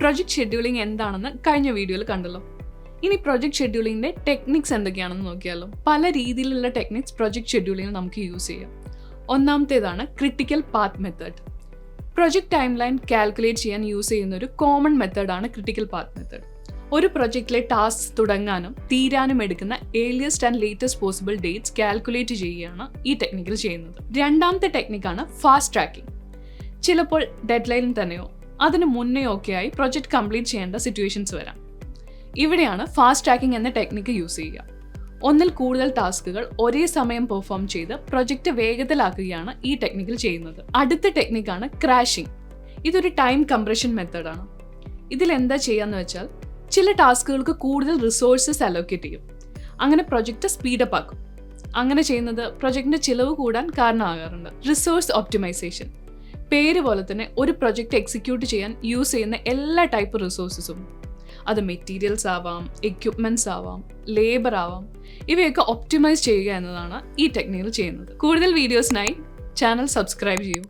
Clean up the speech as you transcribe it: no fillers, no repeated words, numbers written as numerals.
Project scheduling എന്താണെന്ന് കഴിഞ്ഞ വീഡിയോയിൽ കണ്ടല്ലോ. ഇനി പ്രൊജക്ട് ഷെഡ്യൂളിങ്ങിന്റെ ടെക്നിക്സ് എന്തൊക്കെയാണെന്ന് നോക്കിയാലോ. പല രീതിയിലുള്ള ടെക്നിക്സ് പ്രൊജക്ട് ഷെഡ്യൂളിംഗ് നമുക്ക് യൂസ് ചെയ്യാം. ഒന്നാമത്തേതാണ് critical path method. Project time line calculate ചെയ്യാൻ യൂസ് ചെയ്യുന്ന ഒരു കോമൺ മെത്തേഡാണ് ക്രിട്ടിക്കൽ പാത്ത് മെത്തേഡ്. ഒരു പ്രൊജക്റ്റിലെ ടാസ്ക് തുടങ്ങാനും തീരാനും എടുക്കുന്ന earliest and latest possible dates calculate ചെയ്യുകയാണ് ഈ ടെക്നിക്കിൽ ചെയ്യുന്നത്. രണ്ടാമത്തെ ടെക്നിക്കാണ് ഫാസ്റ്റ് ട്രാക്കിംഗ്. ചിലപ്പോൾ ഡെഡ് ലൈനിൽ തന്നെയോ അതിന് മുന്നേ ഒക്കെയായി പ്രൊജക്ട് കംപ്ലീറ്റ് ചെയ്യേണ്ട സിറ്റുവേഷൻസ് വരാം. ഇവിടെയാണ് ഫാസ്റ്റ് ട്രാക്കിംഗ് എന്ന ടെക്നിക്ക് യൂസ് ചെയ്യുക. ഒന്നിൽ കൂടുതൽ ടാസ്കുകൾ ഒരേ സമയം പെർഫോം ചെയ്ത് പ്രൊജക്റ്റ് വേഗത്തിലാക്കുകയാണ് ഈ ടെക്നിക്കിൽ ചെയ്യുന്നത്. അടുത്ത ടെക്നിക്കാണ് ക്രാഷിംഗ്. ഇതൊരു ടൈം കംപ്രഷൻ മെത്തേഡാണ്. ഇതിൽ എന്താ ചെയ്യാന്ന് വെച്ചാൽ ചില ടാസ്കുകൾക്ക് കൂടുതൽ റിസോഴ്സസ് അലോക്കേറ്റ് ചെയ്യും. അങ്ങനെ പ്രൊജക്റ്റ് സ്പീഡപ്പ് ആക്കും. അങ്ങനെ ചെയ്യുന്നത് പ്രൊജക്റ്റിന്റെ ചിലവ് കൂടാൻ കാരണമാകാറുണ്ട്. Resource optimisation. പേര് പോലെ തന്നെ ഒരു പ്രൊജക്റ്റ് എക്സിക്യൂട്ട് ചെയ്യാൻ യൂസ് ചെയ്യുന്ന എല്ലാ ടൈപ്പ് റിസോഴ്സസും, അത് മെറ്റീരിയൽസ് ആവാം, എക്യുപ്മെന്റ്സ് ആവാം, ലേബർ ആവാം, ഇവയൊക്കെ ഒപ്റ്റിമൈസ് ചെയ്യുക എന്നതാണ് ഈ ടെക്നിക്കിൽ ചെയ്യുന്നത്. കൂടുതൽ വീഡിയോസിനായി ചാനൽ സബ്സ്ക്രൈബ് ചെയ്യൂ.